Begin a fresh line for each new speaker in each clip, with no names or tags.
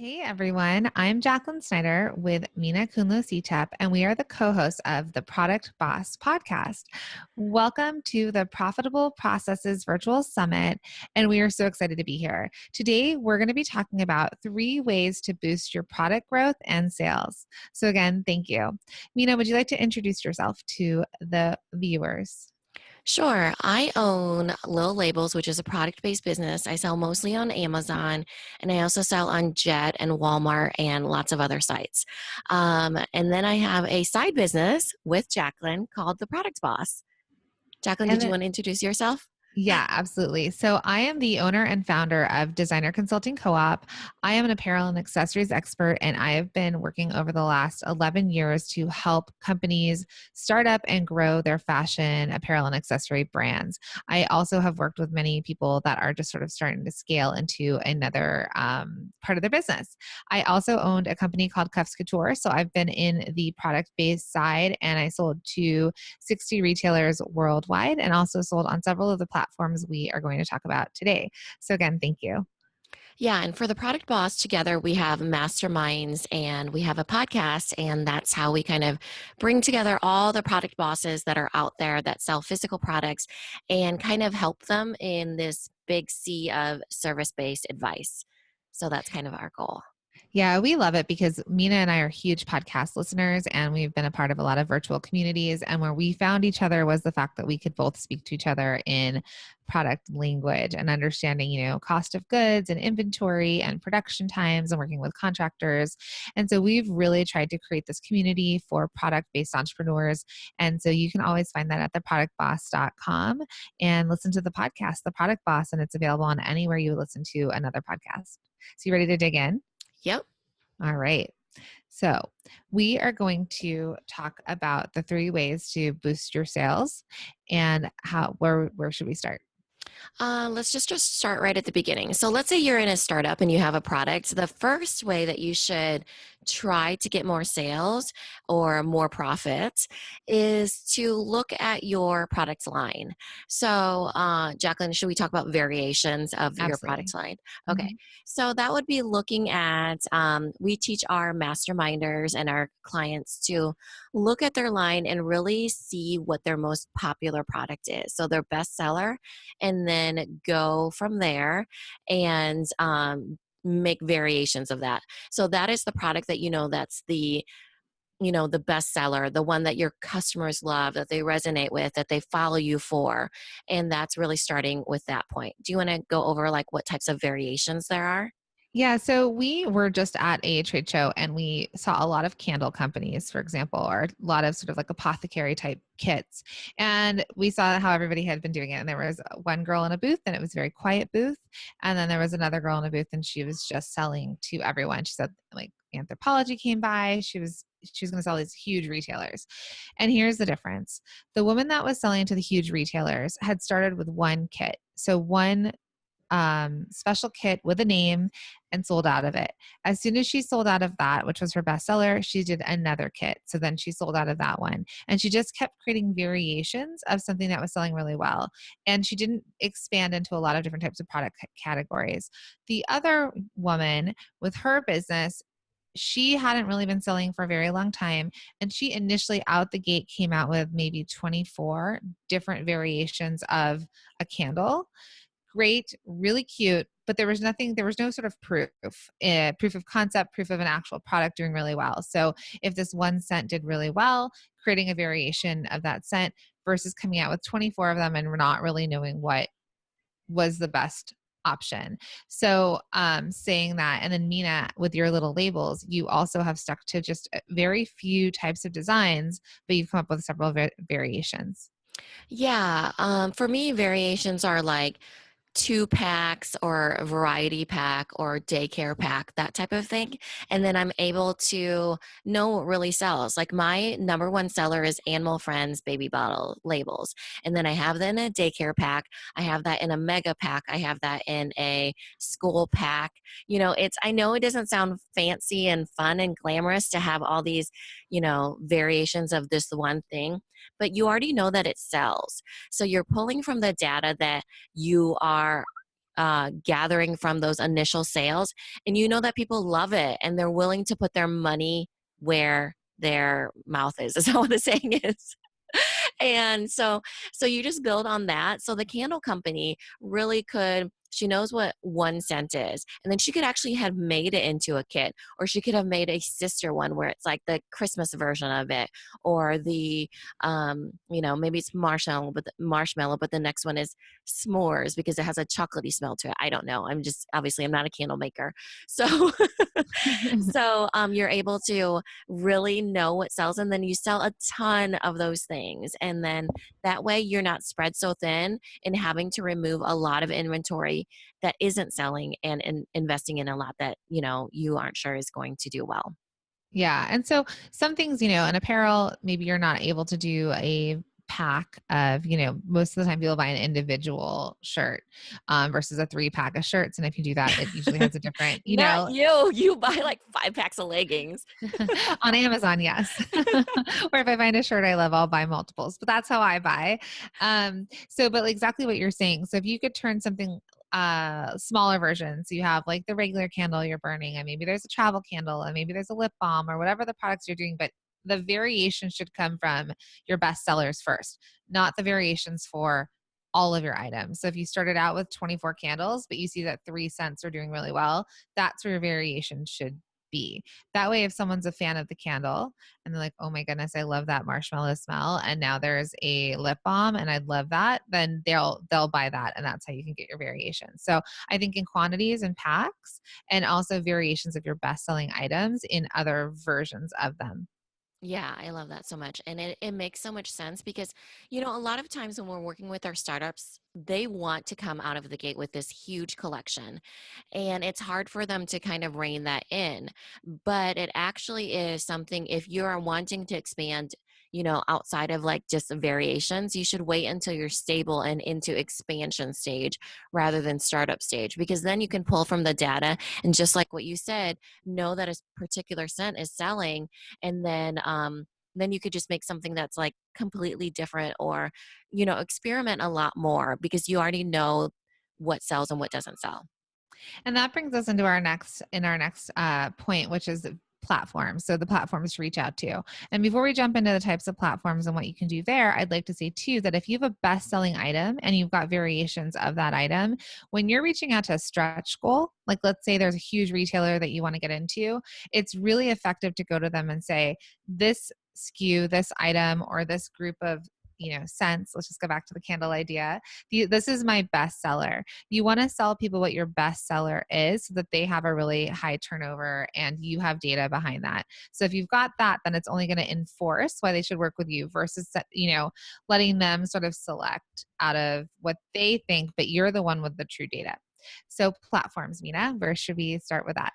Hey everyone, I'm Jacqueline Snyder with Minna CTEP, and we are the co-hosts of the Product Boss podcast. Welcome to the Profitable Processes Virtual Summit, and we are so excited to be here. Today, we're going to be talking about 3 ways to boost your product growth and sales. So again, thank you. Minna, would you like to introduce yourself to the viewers?
Sure. I own Little Labels, which is a product-based business. I sell mostly on Amazon, and I also sell on Jet and Walmart and lots of other sites. And then I have a side business with Jacqueline called The Product Boss. Jacqueline, did you
And
want to introduce yourself?
Yeah, absolutely. So I am the owner and founder of Designer Consulting Co-op. I am an apparel and accessories expert, and I have been working over the last 11 years to help companies start up and grow their fashion, apparel, and accessory brands. I also have worked with many people that are just sort of starting to scale into another part of their business. I also owned a company called Cuffs Couture. So I've been in the product-based side, and I sold to 60 retailers worldwide and also sold on several of the platforms we are going to talk about today. So again, thank you.
Yeah, and for the Product Boss, together we have masterminds and we have a podcast, and that's how we kind of bring together all the product bosses that are out there that sell physical products and kind of help them in this big sea of service based advice. So that's kind of our goal.
Yeah, we love it because Mina and I are huge podcast listeners, and we've been a part of a lot of virtual communities. And where we found each other was the fact that we could both speak to each other in product language and understanding, cost of goods and inventory and production times and working with contractors. And so we've really tried to create this community for product based entrepreneurs. And so you can always find that at theproductboss.com and listen to the podcast, The Product Boss, and it's available on anywhere you listen to another podcast. So you ready to dig in?
Yep.
All right. So we are going to talk about the 3 ways to boost your sales and where should we start?
Let's just start right at the beginning. So let's say you're in a startup and you have a product. The first way that you should try to get more sales or more profits is to look at your product line. So, Jacqueline, should we talk about variations of your
Absolutely.
product line? Okay.
Mhm.
So that would be looking at, we teach our masterminders and our clients to look at their line and really see what their most popular product is. So their best seller, and then go from there and make variations of that. So that is the product that that's the best seller, the one that your customers love, that they resonate with, that they follow you for. And that's really starting with that point. Do you want to go over like what types of variations there are?
Yeah, so we were just at a trade show and we saw a lot of candle companies, for example, or a lot of sort of like apothecary type kits. And we saw how everybody had been doing it. And there was one girl in a booth and it was a very quiet booth. And then there was another girl in a booth and she was just selling to everyone. She said like Anthropologie came by. She was going to sell these huge retailers. And here's the difference. The woman that was selling to the huge retailers had started with one kit. So one special kit with a name and sold out of it. As soon as she sold out of that, which was her bestseller, she did another kit. So then she sold out of that one. And she just kept creating variations of something that was selling really well. And she didn't expand into a lot of different types of product categories. The other woman with her business, she hadn't really been selling for a very long time. And she initially out the gate came out with maybe 24 different variations of a candle. Great, really cute, but there was no sort of proof of concept, proof of an actual product doing really well. So if this one scent did really well, creating a variation of that scent versus coming out with 24 of them and we're not really knowing what was the best option. So saying that, and then Mina, with your little labels, you also have stuck to just very few types of designs, but you've come up with several variations.
Yeah. For me, variations are like 2 packs or a variety pack or daycare pack, that type of thing. And then I'm able to know what really sells. Like my number one seller is Animal Friends baby bottle labels. And then I have that in a daycare pack. I have that in a mega pack. I have that in a school pack. I know it doesn't sound fancy and fun and glamorous to have all these, variations of this one thing, but you already know that it sells. So you're pulling from the data that you are gathering from those initial sales, and you know that people love it and they're willing to put their money where their mouth is how the saying is. And so you just build on that. So the candle company really could, she knows what 1 cent is, and then she could actually have made it into a kit, or she could have made a sister one where it's like the Christmas version of it, or the maybe it's marshmallow, but the next one is s'mores because it has a chocolatey smell to it. I don't know, I'm just, obviously I'm not a candle maker. So you're able to really know what sells, and then you sell a ton of those things, and then that way you're not spread so thin and having to remove a lot of inventory that isn't selling, and investing in a lot that you aren't sure is going to do well.
Yeah. And so some things, in apparel, maybe you're not able to do a pack of, most of the time people buy an individual shirt versus a 3 pack of shirts. And if you do that, it usually has a different,
Not you buy like 5 packs of leggings.
on Amazon, yes. Or if I find a shirt I love, I'll buy multiples, but that's how I buy. But exactly what you're saying. So if you could turn something smaller versions, you have like the regular candle you're burning, and maybe there's a travel candle, and maybe there's a lip balm, or whatever the products you're doing, but the variation should come from your best sellers first, not the variations for all of your items. So if you started out with 24 candles, but you see that 3 scents are doing really well, that's where your variation should be. That way, if someone's a fan of the candle and they're like, oh my goodness, I love that marshmallow smell, and now there's a lip balm and I love that, then they'll buy that, and that's how you can get your variation. So I think in quantities and packs, and also variations of your best selling items in other versions of them.
Yeah, I love that so much. And it makes so much sense because, a lot of times when we're working with our startups, they want to come out of the gate with this huge collection. And it's hard for them to kind of rein that in. But it actually is something, if you're wanting to expand, outside of like just the variations, you should wait until you're stable and into expansion stage rather than startup stage, because then you can pull from the data and just like what you said, know that a particular scent is selling, and then you could just make something that's like completely different, or experiment a lot more because you already know what sells and what doesn't sell.
And that brings us into our next point, which is platforms. So the platforms to reach out to. And before we jump into the types of platforms and what you can do there, I'd like to say too that if you have a best-selling item and you've got variations of that item, when you're reaching out to a stretch goal, like let's say there's a huge retailer that you want to get into, it's really effective to go to them and say, this SKU, this item, or this group of scents. Let's just go back to the candle idea. This is my best seller. You want to sell people what your best seller is so that they have a really high turnover and you have data behind that. So if you've got that, then it's only going to enforce why they should work with you versus, letting them sort of select out of what they think, but you're the one with the true data. So platforms, Minna, where should we start with that?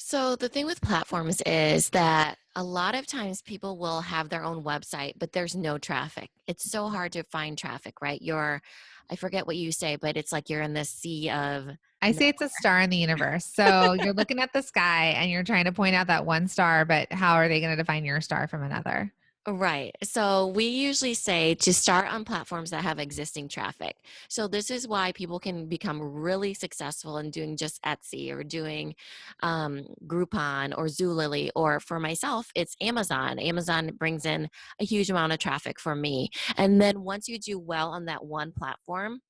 So the thing with platforms is that a lot of times people will have their own website, but there's no traffic. It's so hard to find traffic, right? I forget what you say, but it's like you're in this sea of
I
no.
say it's a star in the universe. So you're looking at the sky and you're trying to point out that one star, but how are they going to define your star from another?
Right. So we usually say to start on platforms that have existing traffic. So this is why people can become really successful in doing just Etsy, or doing Groupon or Zulily, or for myself, it's Amazon. Amazon brings in a huge amount of traffic for me. And then once you do well on that one platform,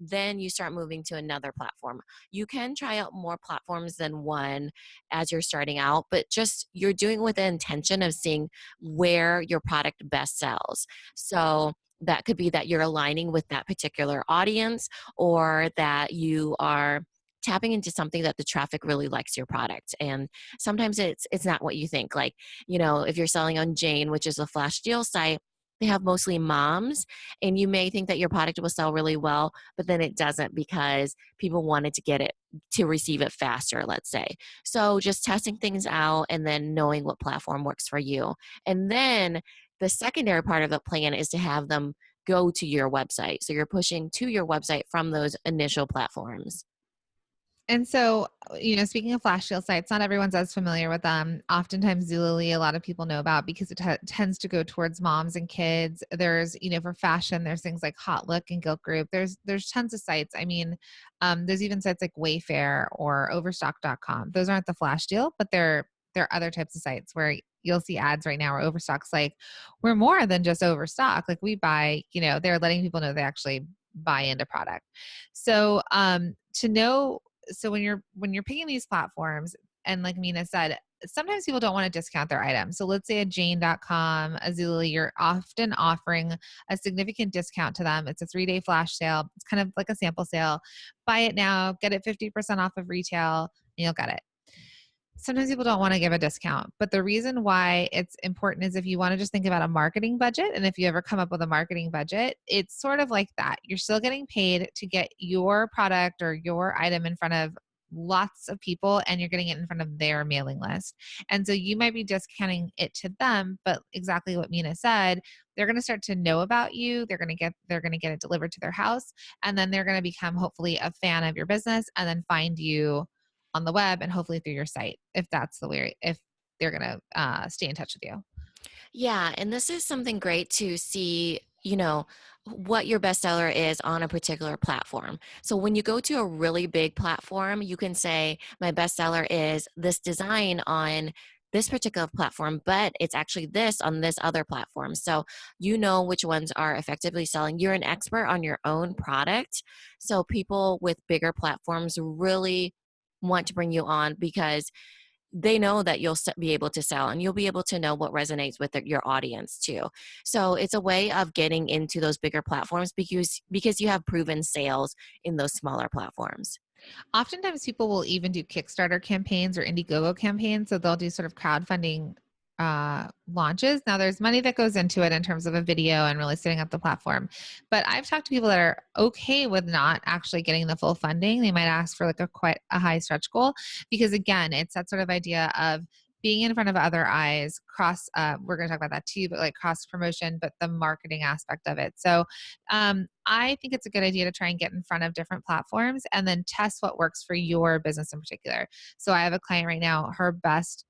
then you start moving to another platform. You can try out more platforms than one as you're starting out, but just you're doing with the intention of seeing where your product best sells. So that could be that you're aligning with that particular audience, or that you are tapping into something that the traffic really likes your product. And sometimes it's not what you think. Like, if you're selling on Jane, which is a flash deal site, they have mostly moms, and you may think that your product will sell really well, but then it doesn't because people wanted to get it to receive it faster, let's say. So just testing things out and then knowing what platform works for you. And then the secondary part of the plan is to have them go to your website. So you're pushing to your website from those initial platforms.
And so, speaking of flash sale sites, not everyone's as familiar with them. Oftentimes, Zulily, a lot of people know about because it tends to go towards moms and kids. There's, for fashion, there's things like Hot Look and Gilt Group. There's tons of sites. I mean, there's even sites like Wayfair or Overstock.com. Those aren't the flash deal, but there are other types of sites where you'll see ads right now where Overstock's like, we're more than just Overstock. Like we buy, they're letting people know they actually buy into product. So to know so when you're picking these platforms, and like Minna said, sometimes people don't want to discount their items. So let's say a Jane.com, a Zulily, you're often offering a significant discount to them. It's a 3-day flash sale. It's kind of like a sample sale. Buy it now, get it 50% off of retail, and you'll get it. Sometimes people don't want to give a discount, but the reason why it's important is if you want to just think about a marketing budget, and if you ever come up with a marketing budget, it's sort of like that. You're still getting paid to get your product or your item in front of lots of people, and you're getting it in front of their mailing list. And so you might be discounting it to them, but exactly what Minna said, they're going to start to know about you. They're going to get it delivered to their house, and then they're going to become hopefully a fan of your business and then find you on the web and hopefully through your site, if that's the way, if they're going to stay in touch with you.
Yeah, and this is something great to see, what your bestseller is on a particular platform. So when you go to a really big platform, you can say, my bestseller is this design on this particular platform, but it's actually this on this other platform. So you know which ones are effectively selling. You're an expert on your own product. So people with bigger platforms really want to bring you on because they know that you'll be able to sell and you'll be able to know what resonates with your audience too. So it's a way of getting into those bigger platforms because you have proven sales in those smaller platforms.
Oftentimes people will even do Kickstarter campaigns or Indiegogo campaigns. So they'll do sort of crowdfunding launches. Now there's money that goes into it in terms of a video and really setting up the platform. But I've talked to people that are okay with not actually getting the full funding. They might ask for like quite a high stretch goal because again, it's that sort of idea of being in front of other eyes, we're going to talk about that too, but like cross promotion, but the marketing aspect of it. So I think it's a good idea to try and get in front of different platforms and then test what works for your business in particular. So I have a client right now, her best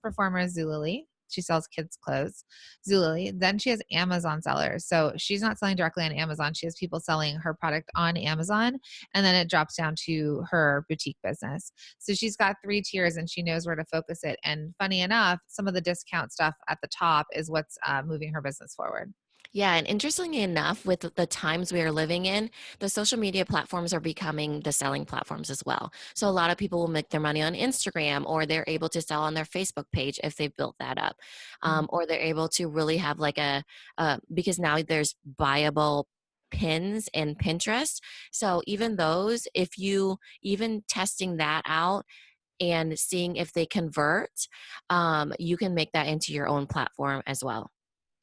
performer is Zulily. She sells kids clothes, Zulily. Then she has Amazon sellers. So she's not selling directly on Amazon. She has people selling her product on Amazon, and then it drops down to her boutique business. So she's got 3 tiers and she knows where to focus it. And funny enough, some of the discount stuff at the top is what's moving her business forward.
Yeah, and interestingly enough, with the times we are living in, the social media platforms are becoming the selling platforms as well. So a lot of people will make their money on Instagram, or they're able to sell on their Facebook page if they've built that up,
Mhm.
or they're able to really have like because now there's buyable pins in Pinterest. So even those, if you even testing that out and seeing if they convert, you can make that into your own platform as well.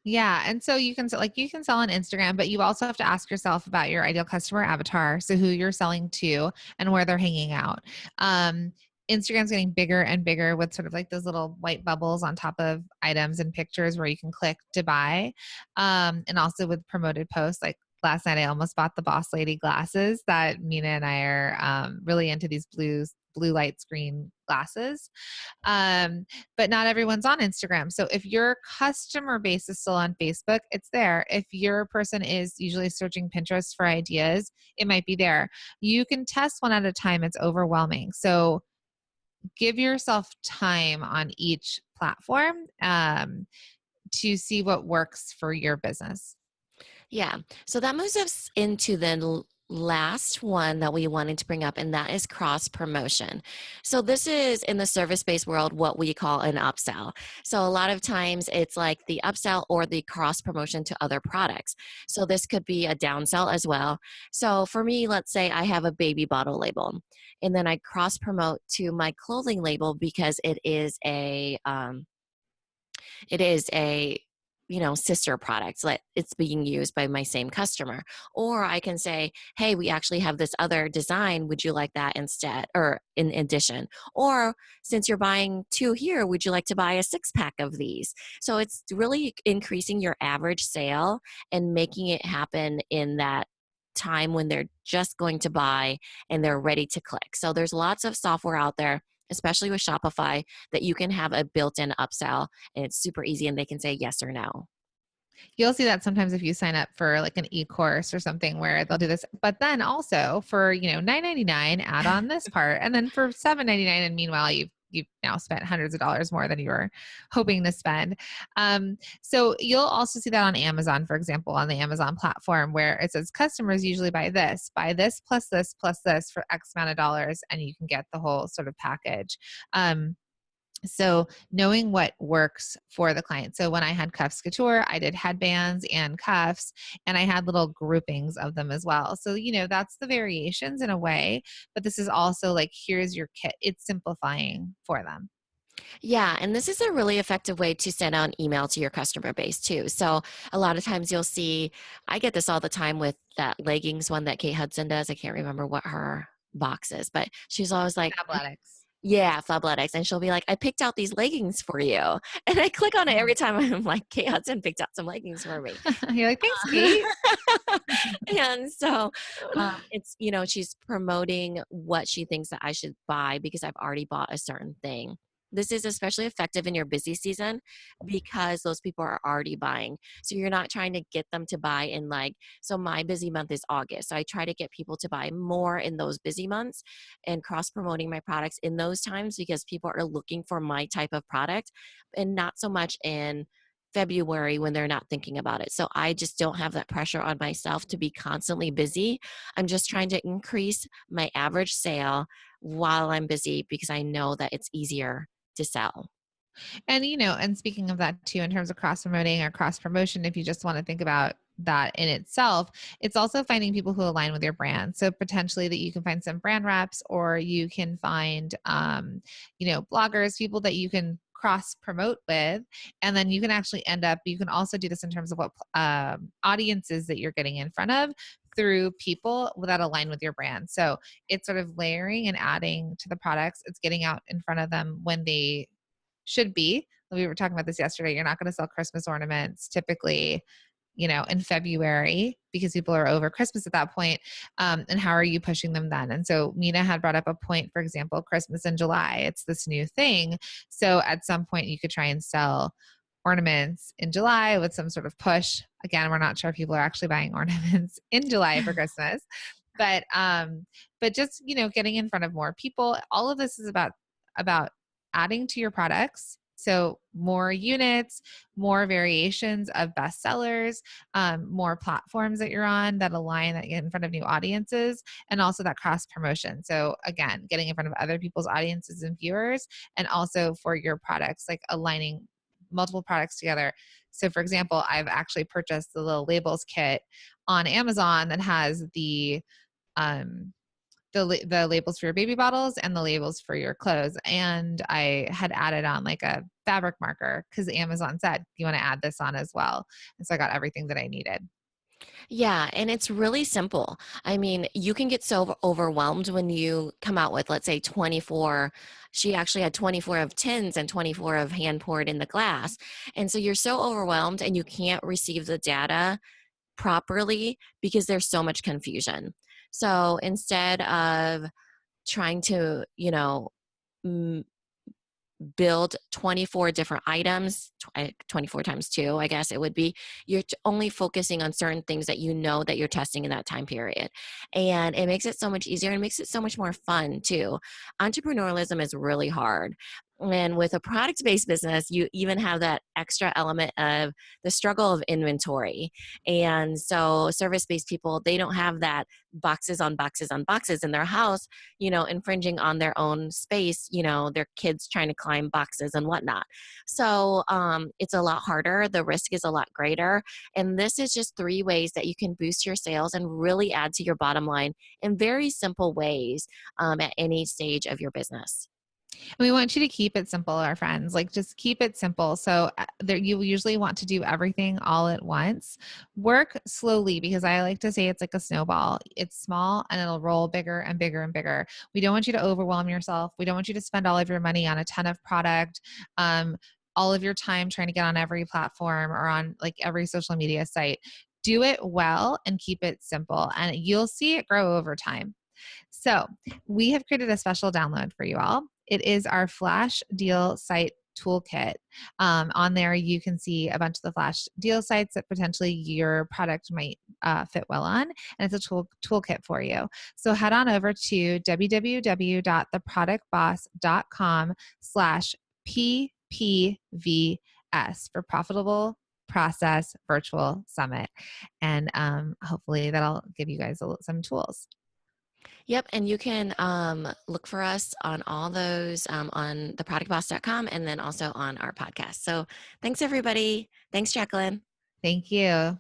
Yeah, and so you can sell on Instagram, but you also have to ask yourself about your ideal customer avatar, so who you're selling to and where they're hanging out. Um, Instagram's getting bigger and bigger with sort of like those little white bubbles on top of items and pictures where you can click to buy, and also with promoted posts. Like last night, I almost bought the Boss Lady glasses that Mina and I are really into these blue light screen glasses. Um, but not everyone's on Instagram. So if your customer base is still on Facebook, it's there. If your person is usually searching Pinterest for ideas, it might be there. You can test one at a time. It's overwhelming. So give yourself time on each platform to see what works for your business.
Yeah. So that moves us into the last one that we wanted to bring up, and that is cross promotion. So this is in the service based world what we call an upsell. So a lot of times it's like the upsell or the cross promotion to other products. So this could be a downsell as well. So for me, let's say I have a baby bottle label, and then I cross promote to my clothing label because it is a sister product that it's being used by my same customer. Or I can say, hey, we actually have this other design, would you like that instead or in addition? Or since you're buying 2 here, would you like to buy a 6-pack of these? So it's really increasing your average sale and making it happen in that time when they're just going to buy and they're ready to click. So there's lots of software out there, especially with Shopify, that you can have a built-in upsell, and it's super easy and they can say yes or no.
You'll see that sometimes if you sign up for like an e-course or something where they'll do this. But then also for, $9.99, add on this part. And then for $7.99, and meanwhile, you've now spent hundreds of dollars more than you were hoping to spend. So you'll also see that on Amazon, for example, on the Amazon platform where it says customers usually buy this plus this for X amount of dollars, and you can get the whole sort of package. So knowing what works for the client. So when I had Cuffs Couture, I did headbands and cuffs, and I had little groupings of them as well. So, that's the variations in a way, but this is also like, here's your kit. It's simplifying for them.
Yeah, and this is a really effective way to send out an email to your customer base too. So a lot of times you'll see, I get this all the time with that leggings one that Kate Hudson does. I can't remember what her box is, but she's always like,
Athletics.
yeah, Fabletics. And she'll be like, I picked out these leggings for you. And I click on it every time. I'm like, Kate Hudson picked out some leggings for me.
You're like, thanks, Kate.
And so it's, she's promoting what she thinks that I should buy because I've already bought a certain thing. This is especially effective in your busy season because those people are already buying. So you're not trying to get them to buy in so my busy month is August. So I try to get people to buy more in those busy months and cross promoting my products in those times because people are looking for my type of product and not so much in February when they're not thinking about it. So I just don't have that pressure on myself to be constantly busy. I'm just trying to increase my average sale while I'm busy because I know that it's easier to sell.
And speaking of that too, in terms of cross promoting or cross promotion, if you just want to think about that in itself, it's also finding people who align with your brand. So potentially that you can find some brand reps, or you can find, bloggers, people that you can cross promote with, and then you can actually you can also do this in terms of what audiences that you're getting in front of through people that align with your brand. So it's sort of layering and adding to the products. It's getting out in front of them when they should be. We were talking about this yesterday. You're not going to sell Christmas ornaments typically, in February because people are over Christmas at that point. And how are you pushing them then? And so Minna had brought up a point, for example, Christmas in July. It's this new thing. So at some point you could try and sell ornaments in July with some sort of push. Again, we're not sure if people are actually buying ornaments in July for Christmas, but just, getting in front of more people. All of this is about adding to your products. So more units, more variations of bestsellers, more platforms that you're on that align, that get in front of new audiences, and also that cross promotion. So again, getting in front of other people's audiences and viewers, and also for your products, like aligning multiple products together. So for example, I've actually purchased the little labels kit on Amazon that has um, the labels for your baby bottles and the labels for your clothes. And I had added on like a fabric marker because Amazon said, you want to add this on as well. And so I got everything that I needed.
Yeah, and it's really simple. I mean, you can get so overwhelmed when you come out with, let's say, 24. She actually had 24 of tins and 24 of hand poured in the glass. And so you're so overwhelmed and you can't receive the data properly because there's so much confusion. So instead of trying to, build 24 different items, 24 times 2, I guess it would be, you're only focusing on certain things that you know that you're testing in that time period. And it makes it so much easier and makes it so much more fun too. Entrepreneurialism is really hard. And with a product based business, you even have that extra element of the struggle of inventory. And so, service based people, they don't have that boxes on boxes on boxes in their house, infringing on their own space, their kids trying to climb boxes and whatnot. So, it's a lot harder. The risk is a lot greater. And this is just 3 ways that you can boost your sales and really add to your bottom line in very simple ways at any stage of your business.
We want you to keep it simple, our friends. Like, just keep it simple. So there, you usually want to do everything all at once. Work slowly, because I like to say it's like a snowball. It's small and it'll roll bigger and bigger and bigger. We don't want you to overwhelm yourself. We don't want you to spend all of your money on a ton of product. All of your time trying to get on every platform or on like every social media site. Do it well and keep it simple, and you'll see it grow over time. So, we have created a special download for you all. It is our flash deal site toolkit. On there, you can see a bunch of the flash deal sites that potentially your product might fit well on, and it's a toolkit for you. So head on over to www.theproductboss.com/PPVS for Profitable Process Virtual Summit. And hopefully that'll give you guys some tools.
Yep, and you can look for us on all those on theproductboss.com and then also on our podcast. So thanks, everybody. Thanks, Jacqueline.
Thank you.